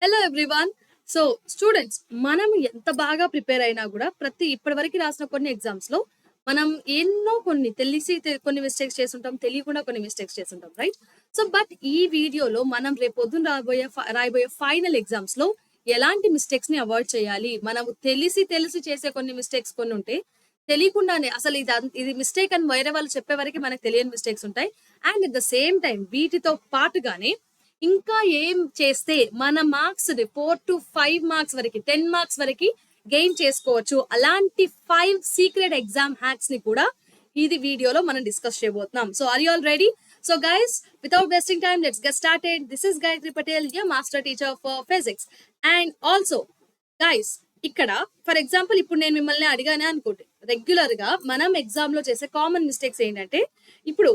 Hello everyone. So students, మనం ఎంత బాగా ప్రిపేర్ అయినా కూడా ఇప్పటివరకు రాసిన కొన్ని ఎగ్జామ్స్ లో మనం ఎన్నో కొన్ని కొన్ని మిస్టేక్స్ చేస్తుంటాం, తెలియకుండా కొన్ని మిస్టేక్స్ చేస్తుంటాం, రైట్? సో బట్ ఈ వీడియోలో మనం రేపు పొద్దున్న రాయబోయే ఫైనల్ ఎగ్జామ్స్ లో ఎలాంటి మిస్టేక్స్ ని అవాయిడ్ చేయాలి, మనం తెలిసి చేసే కొన్ని మిస్టేక్స్ కొన్ని ఉంటే తెలియకుండానే అసలు ఇది మిస్టేక్ అని వేరే వాళ్ళు చెప్పే వరకు మనకు తెలియని మిస్టేక్స్ ఉంటాయి. And at the same time వీటితో పాటుగానే ఇంకా ఏం చేస్తే మన మార్క్స్ 4 to 5 మార్క్స్ వరకు, 10 మార్క్స్ వరకు గెయిన్ చేసుకోవచ్చు, అలాంటి 5 సీక్రెట్ ఎగ్జామ్ హ్యాక్స్ ని కూడా ఇది వీడియోలో మనం డిస్కస్ చేయబోతున్నాం. So are you all ready? So guys, without wasting time, let's get started. This is Gayatri Patel, your master teacher for physics. And also guys, ఇక్కడ ఫర్ ఎగ్జాంపుల్ ఇప్పుడు నేను మిమ్మల్ని అడిగానే అనుకోండి, రెగ్యులర్ గా మనం ఎగ్జామ్ లో చేసే కామన్ మిస్టేక్స్ ఏంటంటే, ఇప్పుడు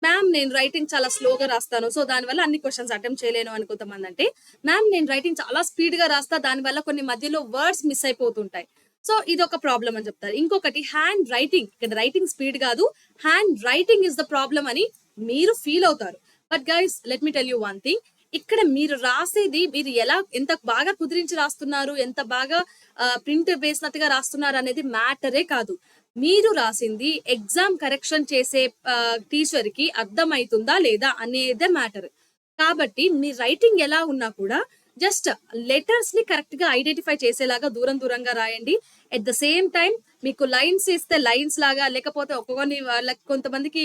మ్యామ్ నేను రైటింగ్ చాలా స్లోగా రాస్తాను, సో దానివల్ల అన్ని క్వశ్చన్స్ అటెంప్ట్ చేయలేను అని కొంతమంది అంటే, మ్యామ్ నేను రైటింగ్ చాలా స్పీడ్ గా రాస్తా, దానివల్ల కొన్ని మధ్యలో వర్డ్స్ మిస్ అయిపోతుంటాయి, సో ఇది ఒక ప్రాబ్లం అని చెప్తారు. ఇంకొకటి హ్యాండ్ రైటింగ్, ఇక్కడ రైటింగ్ స్పీడ్ కాదు, hand writing is the problem అని మీరు ఫీల్ అవుతారు. But guys, let me tell you one thing. ఇక్కడ మీరు రాసేది మీరు ఎంత బాగా కుదిరించి రాస్తున్నారు, ఎంత బాగా ప్రింట్ వేసినట్టుగా రాస్తున్నారు అనేది మ్యాటరే కాదు. మీరు రాసింది ఎగ్జామ్ కరెక్షన్ చేసే టీచర్ కి అర్థమవుతుందా లేదా అనేదే మ్యాటర్. కాబట్టి మీ రైటింగ్ ఎలా ఉన్నా కూడా జస్ట్ లెటర్స్ ని కరెక్ట్ గా ఐడెంటిఫై చేసేలాగా దూరంగా రాయండి. ఎట్ ద సేమ్ టైం మీకు లైన్స్ ఇస్తే లైన్స్ లాగా, లేకపోతే వాళ్ళకి కొంతమందికి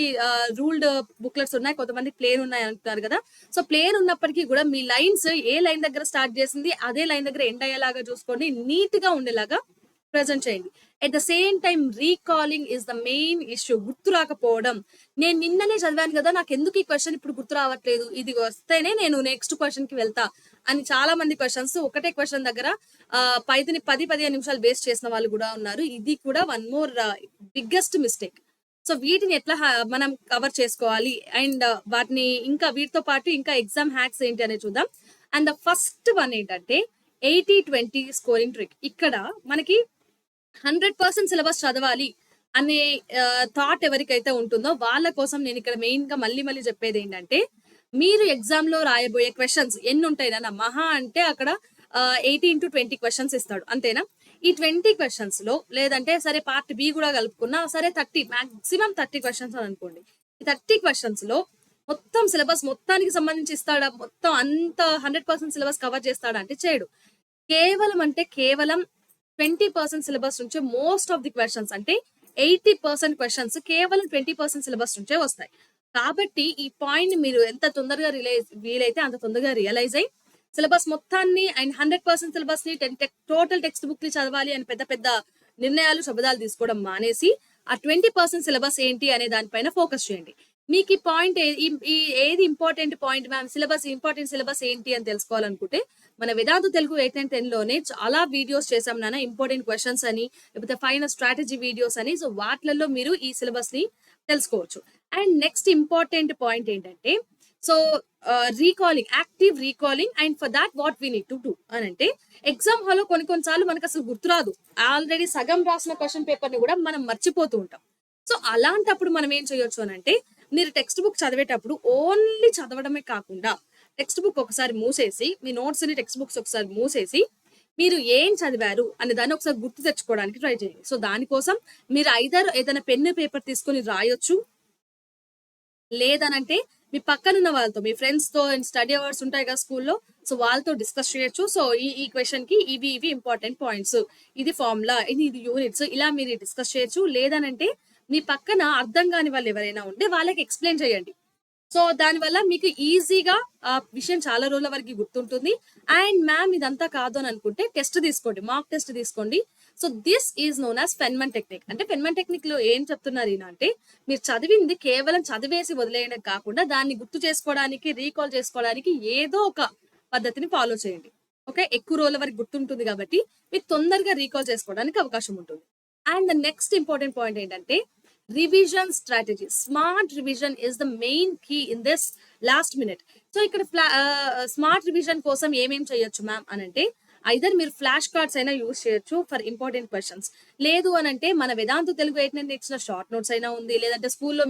రూల్డ్ బుక్లెట్స్ ఉన్నాయి, కొంతమంది ప్లేన్ ఉన్నాయి అంటున్నారు కదా. సో ప్లేన్ ఉన్నప్పటికీ కూడా మీ లైన్స్ ఏ లైన్ దగ్గర స్టార్ట్ చేసింది అదే లైన్ దగ్గర ఎండ్ అయ్యేలాగా చూసుకోండి, నీట్ గా ఉండేలాగా ప్రెజెంట్ చేయండి. At the same time recalling is the main issue. గుర్తు రాకపోవడం, నేను నిన్ననే చదివాను కదా, నాకు ఎందుకు ఈ క్వశ్చన్ ఇప్పుడు గుర్తు రావట్లేదు, ఇది వస్తేనే నేను నెక్స్ట్ క్వశ్చన్ కి వెళ్తా అని చాలా మంది క్వశ్చన్స్ ఒకటే క్వశ్చన్ దగ్గర 10-15 నిమిషాలు వేస్ట్ చేసిన వాళ్ళు కూడా ఉన్నారు. ఇది కూడా one more biggest mistake. So వీటిని ఎట్లా మనం కవర్ చేసుకోవాలి, అండ్ వాటిని ఇంకా వీటితో పాటు ఇంకా ఎగ్జామ్ హ్యాక్స్ ఏంటి అనేది చూద్దాం. అండ్ ద ఫస్ట్ వన్ ఏంటంటే 80-20 స్కోరింగ్ ట్రిక్. ఇక్కడ మనకి 100% సిలబస్ చదవాలి అనే థాట్ ఎవరికైతే ఉంటుందో వాళ్ళ కోసం నేను ఇక్కడ మెయిన్ గా మళ్ళీ చెప్పేది ఏంటంటే, మీరు ఎగ్జామ్ లో రాయబోయే క్వశ్చన్స్ ఎన్ని ఉంటాయి నా మహా అంటే అక్కడ 80-20 క్వశ్చన్స్ ఇస్తాడు, అంతేనా? ఈ 20 క్వశ్చన్స్ లో, లేదంటే సరే పార్ట్ బి కూడా కలుపుకున్నా సరే 30 క్వశ్చన్స్ అని అనుకోండి. ఈ 30 క్వశ్చన్స్ లో మొత్తం సిలబస్ మొత్తానికి సంబంధించి ఇస్తాడా, మొత్తం అంత 100% సిలబస్ కవర్ చేస్తాడా అంటే చేయడు. కేవలం 20% సిలబస్ నుంచే మోస్ట్ ఆఫ్ ది క్వశ్చన్స్, అంటే 80% క్వశ్చన్స్ కేవలం 20% సిలబస్ నుంచే వస్తాయి. కాబట్టి ఈ పాయింట్ మీరు ఎంత తొందరగా వీలైతే అంత తొందరగా రియలైజ్ అయ్యి సిలబస్ మొత్తాన్ని అండ్ 100% సిలబస్ ని టోటల్ టెక్స్ట్ బుక్ ని చదవాలి అని పెద్ద నిర్ణయాలు శబదాలు తీసుకోవడం మానేసి ఆ 20% సిలబస్ ఏంటి అనే దానిపైన ఫోకస్ చేయండి. మీకు ఈ పాయింట్ ఏది important point ma'am, important syllabus ఏంటి అని తెలుసుకోవాలనుకుంటే మన వేదాంత తెలుగు 8 and 10 లోనే చాలా వీడియోస్ చేసాం నాన్న, ఇంపార్టెంట్ క్వశ్చన్స్ అని, లేకపోతే ఫైనల్ స్ట్రాటజీ వీడియోస్ అని. సో వాటిలలో మీరు ఈ సిలబస్ ని తెలుసుకోవచ్చు. అండ్ నెక్స్ట్ ఇంపార్టెంట్ పాయింట్ ఏంటంటే, so active recalling. And for that what we need to do అని అంటే, ఎగ్జామ్ హాల్లో కొన్నిసార్లు మనకు అసలు గుర్తురాదు, ఆల్రెడీ సగం రాసిన క్వశ్చన్ పేపర్ ని కూడా మనం మర్చిపోతూ ఉంటాం. సో అలాంటప్పుడు మనం ఏం చేయొచ్చు అని అంటే, మీరు టెక్స్ట్ బుక్ చదివేటప్పుడు ఓన్లీ చదవడమే కాకుండా టెక్స్ట్ బుక్ ఒకసారి మూసేసి, మీ నోట్స్ ని టెక్స్ట్ బుక్స్ ఒకసారి మూసేసి మీరు ఏం చదివారు అనే దాన్ని ఒకసారి గుర్తు తెచ్చుకోవడానికి ట్రై చేయండి. సో దానికోసం మీరు ఏదైనా పెన్ను పేపర్ తీసుకొని రాయొచ్చు, లేదనంటే మీ పక్కనున్న వాళ్ళతో, మీ ఫ్రెండ్స్ తో స్టడీ అవర్స్ ఉంటాయి కదా స్కూల్లో, సో వాళ్ళతో డిస్కస్ చేయొచ్చు. సో ఈ క్వశ్చన్ కి ఇవి ఇంపార్టెంట్ పాయింట్స్, ఇది ఫార్ములా, ఇది యూనిట్స్, ఇలా మీరు డిస్కస్ చేయొచ్చు. లేదనంటే మీ పక్కన అర్థం కాని వాళ్ళు ఎవరైనా ఉంటే వాళ్ళకి ఎక్స్ప్లెయిన్ చేయండి. సో దానివల్ల మీకు ఈజీగా ఆ విషయం చాలా రోజుల వరకు గుర్తుంటుంది. అండ్ మ్యామ్ ఇదంతా కాదు అని అనుకుంటే టెస్ట్ తీసుకోండి, మాక్ టెస్ట్ తీసుకోండి. So this is known as Feynman technique. అంటే ఫెన్మన్ టెక్నిక్ లో ఏం చెప్తున్నారు ఈయన అంటే, మీరు చదివింది కేవలం చదివేసి వదిలేయడం కాకుండా దాన్ని గుర్తు చేసుకోవడానికి, రీకాల్ చేసుకోవడానికి ఏదో ఒక పద్ధతిని ఫాలో చేయండి. ఓకే, ఎక్కువ రోజుల వరకు గుర్తుంటుంది కాబట్టి మీకు తొందరగా రీకాల్ చేసుకోవడానికి అవకాశం ఉంటుంది. And the next important point ఏంటంటే, revision strategy. Smart revision is the main key in this last minute. So ఇక్కడ స్మార్ట్ రివిజన్ కోసం ఏమేం చేయొచ్చు మ్యామ్ అని అంటే, ఐదర్ మీరు ఫ్లాష్ కార్డ్స్ అయినా యూజ్ చేయొచ్చు ఫర్ ఇంపార్టెంట్ క్వశ్చన్స్, లేదు అని అంటే మన వేదాంత తెలుగు 8 ఇచ్చిన షార్ట్ నోట్స్ అయినా ఉంది, లేదంటే స్కూల్లో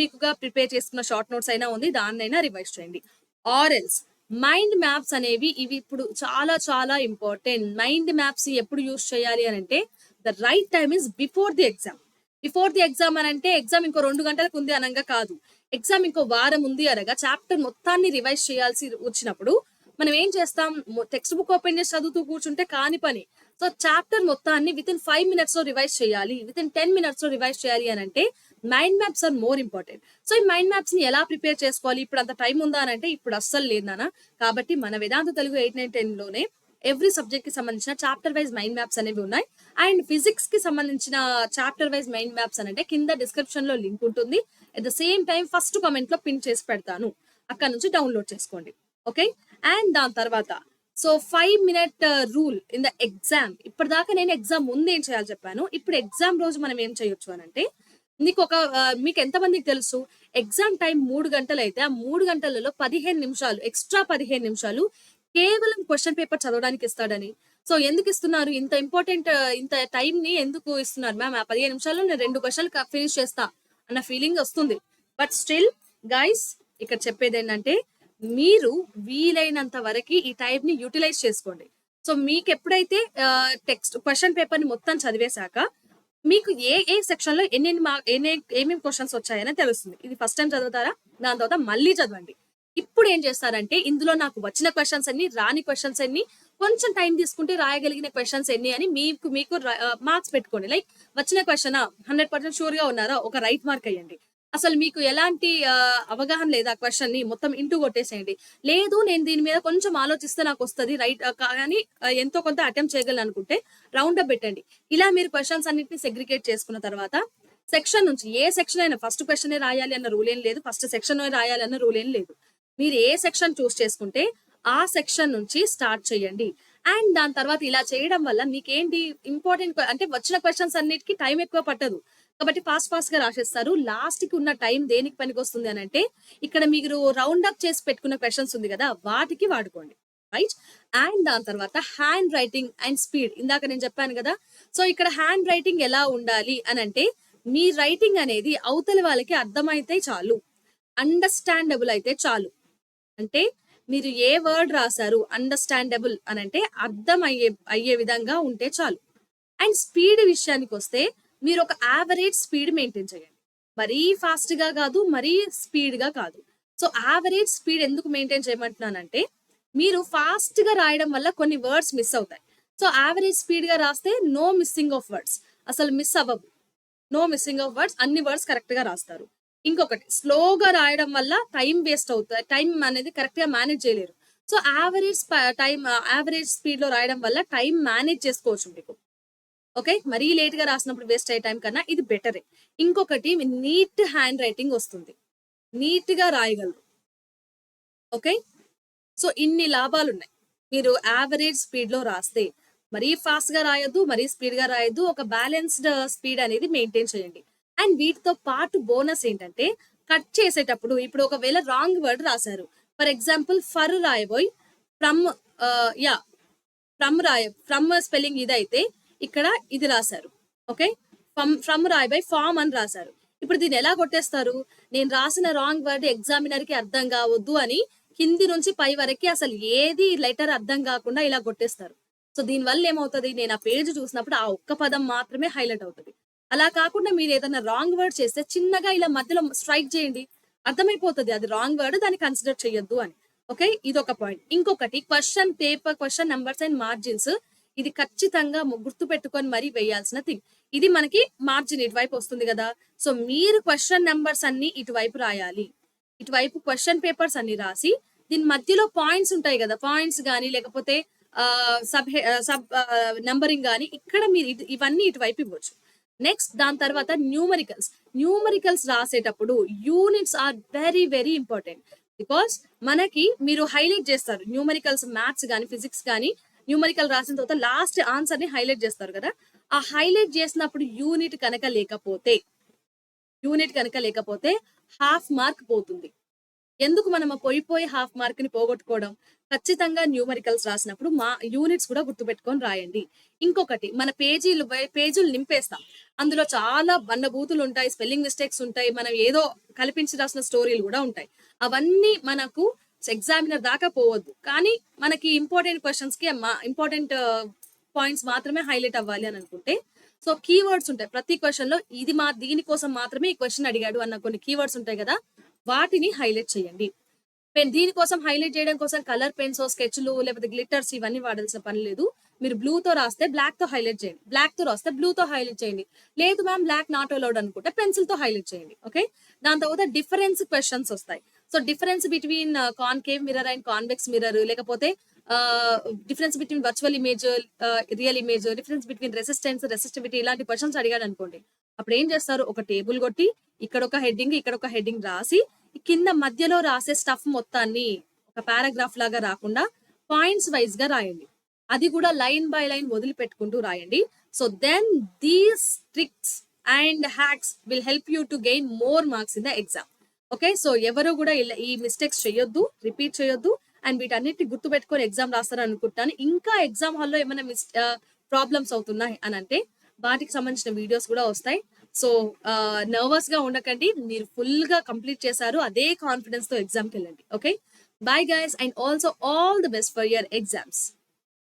మీకుగా ప్రిపేర్ చేసుకున్న షార్ట్ నోట్స్ అయినా ఉంది, దాన్నైనా రివైజ్ చేయండి. ఆర్ ఎల్స్ మైండ్ మ్యాప్స్ అనేవి ఇవి ఇప్పుడు చాలా చాలా ఇంపార్టెంట్. మైండ్ మ్యాప్స్ ఎప్పుడు యూజ్ చేయాలి అనంటే the right time is before the exam. Before the exam అనంటే ఎగ్జామ్ ఇంకో 2 గంటలకు ఉంది అనంగా కాదు. ఎగ్జామ్ ఇంకో వారం ఉంది అనగా చాప్టర్ మొత్తాన్ని రివైజ్ చేయాల్సి వచ్చినప్పుడు మనం ఏం చేస్తాం, టెక్స్ట్ బుక్ ఓపెన్ చేసి చదువుతూ కూర్చుంటే కాని పని. సో చాప్టర్ మొత్తాన్ని వితిన్ 5 మినిట్స్ లో రివైజ్ చేయాలి, వితిన్ 10 మినిట్స్ లో రివైజ్ చేయాలి అని అంటే mind maps are more important. So ఈ మైండ్ మ్యాప్స్ ని ఎలా ప్రిపేర్ చేసుకోవాలి, ఇప్పుడు అంత టైం ఉందా అని అంటే ఇప్పుడు అస్సలు లేదు నాన్న. కాబట్టి మన వేదాంత తెలుగు 8, 9, 10 లోనే ఎవ్రీ సబ్జెక్ట్ కి సంబంధించిన చాప్టర్ వైజ్ మైండ్ మ్యాప్స్ అనేవి ఉన్నాయి. అండ్ ఫిజిక్స్ కి సంబంధించిన చాప్టర్ వైజ్ మైండ్ మ్యాప్స్ అని అంటే కింద డిస్క్రిప్షన్ లో లింక్ ఉంటుంది. At the same time first comment లో పిన్ చేసి పెడతాను, అక్కడ నుంచి డౌన్లోడ్ చేసుకోండి. ఓకే. అండ్ దాని తర్వాత so 5 minute rule in the exam. ఇప్పటిదాకా నేను ఎగ్జామ్ ముందు ఏం చేయాలి చెప్పాను. ఇప్పుడు ఎగ్జామ్ రోజు మనం ఏం చేయొచ్చు అని అంటే మీకు ఎంతమందికి తెలుసు, ఎగ్జామ్ టైం 3 గంటలు అయితే ఆ 3 గంటలలో 15 నిమిషాలు ఎక్స్ట్రా 15 నిమిషాలు కేవలం క్వశ్చన్ పేపర్ చదవడానికి ఇస్తాడని. సో ఎందుకు ఇస్తున్నారు ఇంత ఇంపార్టెంట్, ఇంత టైం ని ఎందుకు ఇస్తున్నారు మ్యామ్, ఆ 15 నిమిషాల్లో నేను 2 క్వశ్చన్లు ఫినిష్ చేస్తా అన్న ఫీలింగ్ వస్తుంది. బట్ స్టిల్ గైస్ ఇక్కడ చెప్పేది ఏంటంటే మీరు వీలైనంత వరకు ఈ టైం ని యూటిలైజ్ చేసుకోండి. సో మీకు ఎప్పుడైతే టెక్స్ట్ క్వశ్చన్ పేపర్ ని మొత్తం చదివేశాక మీకు ఏ ఏ సెక్షన్ లో ఏమేమి క్వశ్చన్స్ వచ్చాయని తెలుస్తుంది. ఇది ఫస్ట్ టైం చదువుతారా, దాని తర్వాత మళ్ళీ చదవండి. ఇప్పుడు ఏం చేస్తారంటే ఇందులో నాకు వచ్చిన క్వశ్చన్స్ ఎన్ని, రాని క్వశ్చన్స్ ఎన్ని, కొంచెం టైం తీసుకుంటే రాయగలిగిన క్వశ్చన్స్ ఎన్ని అని మీకు మార్క్స్ పెట్టుకోండి. లైక్ వచ్చిన క్వశ్చన్ 100% షూర్ గా ఉన్నారా, ఒక రైట్ మార్క్ అయ్యండి. అసలు మీకు ఎలాంటి అవగాహన లేదా క్వశ్చన్ ని మొత్తం ఇంటూ కొట్టేసేయండి. లేదు నేను దీని మీద కొంచెం ఆలోచిస్తే నాకు వస్తుంది రైట్ కానీ ఎంతో కొంత అటెంప్ట్ చేయగలను అనుకుంటే రౌండ్ అప్ పెట్టండి. ఇలా మీరు క్వశ్చన్స్ అన్నిటిని సెగ్రిగేట్ చేసుకున్న తర్వాత సెక్షన్ నుంచి ఏ సెక్షన్ అయినా ఫస్ట్ క్వశ్చన్ రాయాలి అన్న రూల్ ఏం లేదు, ఫస్ట్ సెక్షన్ రాయాలి అన్న రూల్ ఏం లేదు. మీరు ఏ సెక్షన్ చూస్ చేసుకుంటే ఆ సెక్షన్ నుంచి స్టార్ట్ చేయండి. అండ్ దాని తర్వాత ఇలా చేయడం వల్ల మీకేంటి ఇంపార్టెంట్ అంటే వచ్చిన క్వశ్చన్స్ అన్నిటికీ టైం ఎక్కువ పట్టదు కాబట్టి ఫాస్ట్ గా రాసేస్తారు. లాస్ట్ కి ఉన్న టైం దేనికి పనికి వస్తుంది అని అంటే ఇక్కడ మీరు రౌండ్ అప్ చేసి పెట్టుకున్న క్వశ్చన్స్ ఉంది కదా వాటికి వాడుకోండి, రైట్. అండ్ దాని తర్వాత హ్యాండ్ రైటింగ్ అండ్ స్పీడ్, ఇందాక నేను చెప్పాను కదా. సో ఇక్కడ హ్యాండ్ రైటింగ్ ఎలా ఉండాలి అని అంటే మీ రైటింగ్ అనేది అవతల వాళ్ళకి అర్థమైతే చాలు, అండర్స్టాండబుల్ అయితే చాలు. అంటే మీరు ఏ వర్డ్ రాశారు అండర్స్టాండబుల్ అని అంటే అర్థం అయ్యే విధంగా ఉంటే చాలు. అండ్ స్పీడ్ విషయానికి వస్తే మీరు ఒక యావరేజ్ స్పీడ్ మెయింటైన్ చేయండి, మరీ ఫాస్ట్ గా కాదు, మరీ స్పీడ్ గా కాదు. సో యావరేజ్ స్పీడ్ ఎందుకు మెయింటైన్ చేయమంటున్నానంటే మీరు ఫాస్ట్ గా రాయడం వల్ల కొన్ని వర్డ్స్ మిస్ అవుతాయి. సో యావరేజ్ స్పీడ్ గా రాస్తే నో మిస్సింగ్ ఆఫ్ వర్డ్స్, అసలు మిస్ అవ్వవు, నో మిస్సింగ్ ఆఫ్ వర్డ్స్, అన్ని వర్డ్స్ కరెక్ట్ గా రాస్తారు. ఇంకొకటి స్లోగా రాయడం వల్ల టైం వేస్ట్ అవుతుంది, టైం అనేది కరెక్ట్ గా మేనేజ్ చేయలేరు. సో యావరేజ్ స్పీడ్ లో రాయడం వల్ల టైం మేనేజ్ చేసుకోవచ్చు మీకు. ఓకే, మరీ లేట్ గా రాసినప్పుడు వేస్ట్ అయ్యే టైం కన్నా ఇది బెటరే. ఇంకొకటి నీట్ హ్యాండ్ రైటింగ్ వస్తుంది, నీట్ గా రాయగలరు. ఓకే, సో ఇన్ని లాభాలు ఉన్నాయి మీరు యావరేజ్ స్పీడ్ లో రాస్తే. మరీ ఫాస్ట్ గా రాయొద్దు, మరీ స్పీడ్ గా రాయొద్దు, ఒక బ్యాలెన్స్డ్ స్పీడ్ అనేది మెయింటైన్ చేయండి. అండ్ వీటితో పాటు బోనస్ ఏంటంటే కట్ చేసేటప్పుడు ఇప్పుడు ఒకవేళ రాంగ్ వర్డ్ రాశారు, ఫర్ ఎగ్జాంపుల్ ఫర్ రాయబోయ్ ఫ్రమ్ ఫ్రమ్ స్పెల్లింగ్ ఇదైతే ఇక్కడ ఇది రాశారు. ఓకే, ఫ్రమ్ రాయబోయ్ ఫామ్ అని రాశారు. ఇప్పుడు దీన్ని ఎలా కొట్టేస్తారు, నేను రాసిన రాంగ్ వర్డ్ ఎగ్జామినర్ కి అర్థం కావద్దు అని కింది నుంచి పై వరకు అసలు ఏది లెటర్ అర్థం కాకుండా ఇలా కొట్టేస్తారు. సో దీనివల్ల ఏమవుతుంది, నేను ఆ పేజ్ చూసినప్పుడు ఆ ఒక్క పదం మాత్రమే హైలైట్ అవుతుంది. అలా కాకుండా మీరు ఏదైనా రాంగ్ వర్డ్ చేస్తే చిన్నగా ఇలా మధ్యలో స్ట్రైక్ చేయండి, అర్థమైపోతుంది అది రాంగ్ వర్డ్, దాన్ని కన్సిడర్ చేయొద్దు అని. ఓకే, ఇది ఒక పాయింట్. ఇంకొకటి question paper, question numbers and margins, ఇది ఖచ్చితంగా గుర్తు పెట్టుకొని మరీ వేయాల్సిన థింగ్. ఇది మనకి మార్జిన్ ఇటువైపు వస్తుంది కదా, సో మీరు క్వశ్చన్ నెంబర్స్ అన్ని ఇటువైపు రాయాలి, ఇటువైపు క్వశ్చన్ పేపర్స్ అన్ని రాసి దీని మధ్యలో పాయింట్స్ ఉంటాయి కదా, పాయింట్స్ కానీ లేకపోతే సబ్ నెంబరింగ్ కానీ ఇక్కడ మీరు ఇవన్నీ ఇటువైపు ఇవ్వచ్చు. నెక్స్ట్ దాని తర్వాత న్యూమరికల్స్ రాసేటప్పుడు units are very very important. Because మనకి మీరు హైలైట్ చేస్తారు న్యూమరికల్స్, మ్యాథ్స్ కానీ ఫిజిక్స్ కానీ న్యూమరికల్ రాసిన తర్వాత లాస్ట్ ఆన్సర్ ని హైలైట్ చేస్తారు కదా, ఆ హైలైట్ చేసినప్పుడు యూనిట్ కనుక లేకపోతే హాఫ్ మార్క్ పోతుంది. ఎందుకు మనం పోయి హాఫ్ మార్క్ ని పోగొట్టుకోవడం, ఖచ్చితంగా న్యూమరికల్స్ రాసినప్పుడు మా యూనిట్స్ కూడా గుర్తుపెట్టుకొని రాయండి. ఇంకొకటి మన పేజీలు నింపేస్తాం, అందులో చాలా బన్నబూతులు ఉంటాయి, స్పెల్లింగ్ మిస్టేక్స్ ఉంటాయి, మనం ఏదో కల్పించి రాసిన స్టోరీలు కూడా ఉంటాయి. అవన్నీ మనకు ఎగ్జామినర్ దాకా పోవద్దు. కానీ మనకి ఇంపార్టెంట్ క్వెషన్స్ కి ఇంపార్టెంట్ పాయింట్స్ మాత్రమే హైలైట్ అవ్వాలి అని అనుకుంటే, సో కీవర్డ్స్ ఉంటాయి ప్రతి క్వెషన్ లో. ఇది దీనికోసం మాత్రమే ఈ క్వెషన్ అడిగాడు అన్న కొన్ని కీవర్డ్స్ ఉంటాయి కదా, వాటిని హైలైట్ చేయండి. దీనికోసం హైలైట్ చేయడం కోసం కలర్ పెన్స్, స్కెచ్లు, లేకపోతే గ్లిటర్స్ ఇవన్నీ వాడాల్సిన పని లేదు. మీరు బ్లూ తో రాస్తే బ్లాక్ తో హైలైట్ చేయండి, బ్లాక్ తో రాస్తే బ్లూ తో హైలైట్ చేయండి. లేదు మ్యామ్ బ్లాక్ నాట్ అలౌడ్ అనుకుంటే పెన్సిల్ తో హైలైట్ చేయండి. ఓకే, దాని తర్వాత డిఫరెన్స్ క్వశ్చన్స్ వస్తాయి. So difference between concave mirror and convex mirror, లేకపోతే difference between virtual image, real image, difference between resistance, resistivity, ఇలాంటి క్వశ్చన్స్ అడిగాడు అనుకోండి, అప్పుడు ఏం చేస్తారు, ఒక టేబుల్ కొట్టి ఇక్కడ ఒక హెడ్డింగ్, ఇక్కడ ఒక హెడ్డింగ్ రాసి కింద మధ్యలో రాసే స్టఫ్ మొత్తాన్ని ఒక పారాగ్రాఫ్ లాగా రాకుండా పాయింట్స్ వైజ్ గా రాయండి. అది కూడా లైన్ బై లైన్ వదిలిపెట్టుకుంటూ రాయండి. So then these tricks and hacks will help you to gain more marks in the exam. Okay, so ఎవరు కూడా ఈ మిస్టేక్స్ చేయొద్దు, రిపీట్ చేయొద్దు, అండ్ వీటన్నిటిని గుర్తు పెట్టుకొని ఎగ్జామ్ రాస్తారని అనుకుంటాను. ఇంకా ఎగ్జామ్ హాల్లో ఏమైనా ప్రాబ్లమ్స్ అవుతున్నాయి అని అంటే వాటికి సంబంధించిన వీడియోస్ కూడా వస్తాయి. సో నర్వస్ గా ఉండకండి, మీరు ఫుల్ గా కంప్లీట్ చేశారు, అదే కాన్ఫిడెన్స్ తో ఎగ్జామ్కి వెళ్ళండి. Okay, bye guys, and also all the best for your exams.